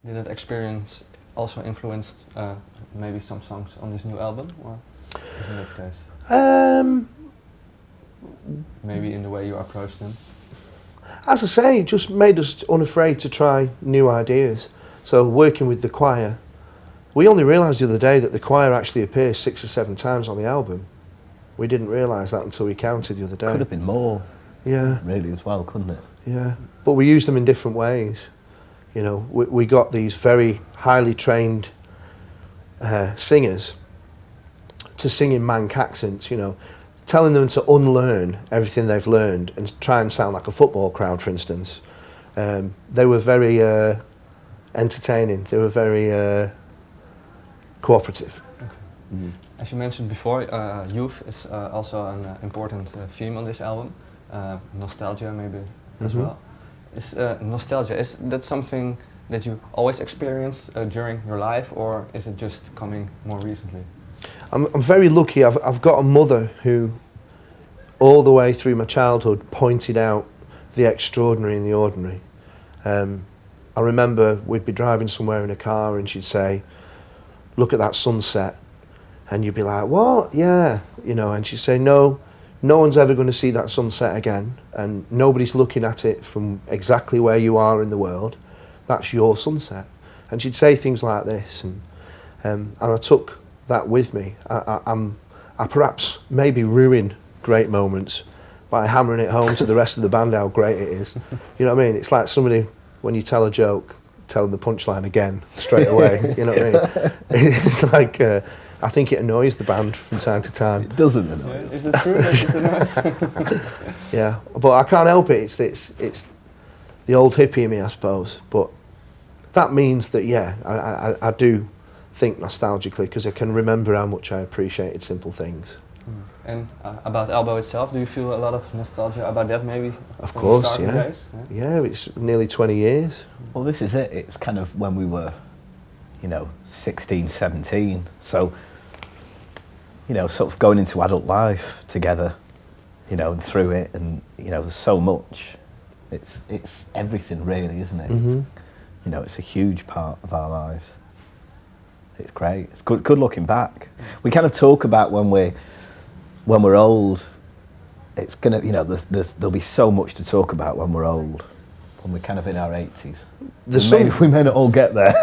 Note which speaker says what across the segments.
Speaker 1: Did that experience also influenced maybe some songs on this new album, or isn't that the case? Maybe in the way you approach them?
Speaker 2: As I say, it just made us unafraid to try new ideas. So working with the choir, we only realised the other day that the choir actually appears 6 or 7 times on the album. We didn't realise that until we counted the other day.
Speaker 3: Could have been more.
Speaker 2: Yeah.
Speaker 3: Really as well, couldn't it?
Speaker 2: Yeah. But we used them in different ways. You know, we got these very highly trained singers to sing in Manc accents, you know, telling them to unlearn everything they've learned and try and sound like a football crowd, for instance. They were very entertaining. They were very cooperative.
Speaker 1: Okay. Mm. As you mentioned before, youth is also an important theme on this album. Nostalgia maybe as well. Is nostalgia, is that something that you always experienced during your life, or is it just coming more recently?
Speaker 2: I'm very lucky. I've got a mother who, all the way through my childhood, pointed out the extraordinary and the ordinary. I remember we'd be driving somewhere in a car and she'd say, "Look at that sunset," and you'd be like, "What? Yeah," you know. And she'd say, "No one's ever going to see that sunset again, and nobody's looking at it from exactly where you are in the world. That's your sunset." And she'd say things like this, and I took that with me. I perhaps maybe ruin great moments by hammering it home to the rest of the band how great it is. You know what I mean? It's like somebody, when you tell a joke, tell the punchline again straight away. You know what I mean? It's like, I think it annoys the band from time to time.
Speaker 3: It doesn't annoy us.
Speaker 1: Is it true that it annoys?
Speaker 2: Yeah, but I can't help it. It's the old hippie in me, I suppose. But that means that, yeah, I do think nostalgically, because I can remember how much I appreciated simple things.
Speaker 1: And about Elbow itself, do you feel a lot of nostalgia about that maybe?
Speaker 2: Of course,
Speaker 1: yeah.
Speaker 2: yeah. Yeah, it's nearly 20 years.
Speaker 3: Well, this is it. It's kind of when we were, you know, 16, 17. So, you know, sort of going into adult life together, you know, and through it, and, you know, there's so much. It's everything really, isn't it?
Speaker 2: Mm-hmm.
Speaker 3: You know, it's a huge part of our lives. It's great. It's good looking back. We kind of talk about when we're old, it's gonna, you know, there'll be so much to talk about when we're old, when we're kind of in our 80s. We may not all get there.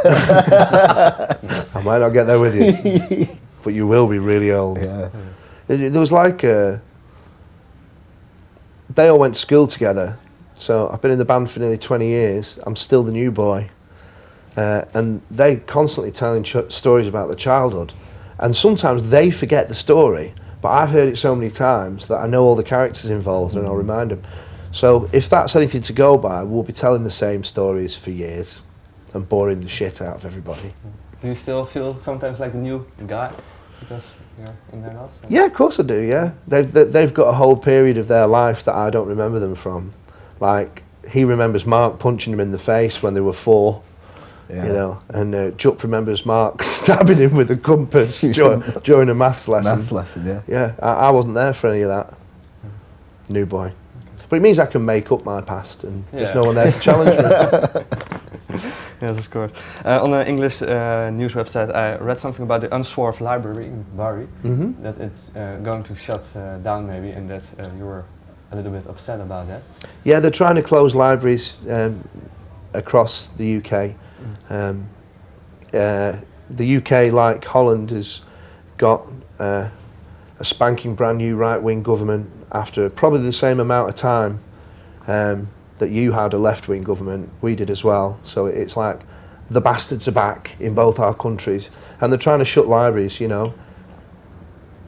Speaker 2: I might not get there with you, but you will be really old.
Speaker 3: Yeah.
Speaker 2: There was like, they all went to school together, so I've been in the band for nearly 20 years. I'm still the new boy. And they constantly telling stories about their childhood, and sometimes they forget the story, but I've heard it so many times that I know all the characters involved and I'll remind them. So if that's anything to go by, we'll be telling the same stories for years and boring the shit out of everybody.
Speaker 1: Do you still feel sometimes like the new guy because you're in their house?
Speaker 2: Yeah, of course I do, yeah. They've got a whole period of their life that I don't remember them from. Like, he remembers Mark punching him in the face when they were 4. Yeah. You know, and Jupp remembers Mark stabbing him with a compass during a maths lesson.
Speaker 3: Maths lesson, yeah.
Speaker 2: Yeah, I wasn't there for any of that. New boy. But it means I can make up my past, and there's no one there to challenge me.
Speaker 1: Yes, of course. On the English news website, I read something about the Unsworth library in Barry, that it's going to shut down maybe, and that you were a little bit upset about that. Yeah,
Speaker 2: they're trying to close libraries across the UK. The UK, like Holland, has got a spanking brand new right-wing government after probably the same amount of time that you had a left-wing government. We did as well. So it's like the bastards are back in both our countries, and they're trying to shut libraries, you know.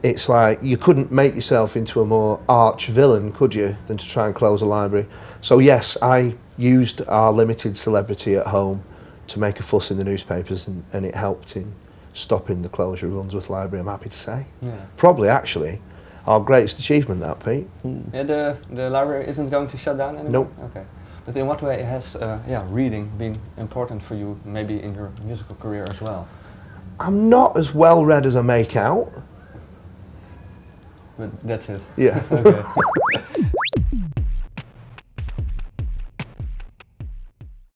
Speaker 2: It's like you couldn't make yourself into a more arch villain, could you, than to try and close a library. So yes, I used our limited celebrity at home to make a fuss in the newspapers, and it helped in stopping the closure of Unsworth Library, I'm happy to say. Yeah. Probably, actually, our greatest achievement, that, Pete.
Speaker 1: Yeah, the library isn't going to shut down anymore?
Speaker 2: Nope.
Speaker 1: Okay. But in what way has reading been important for you, maybe in your musical career as well?
Speaker 2: I'm not as well read as I make out.
Speaker 1: But that's it?
Speaker 2: Yeah.
Speaker 1: Okay.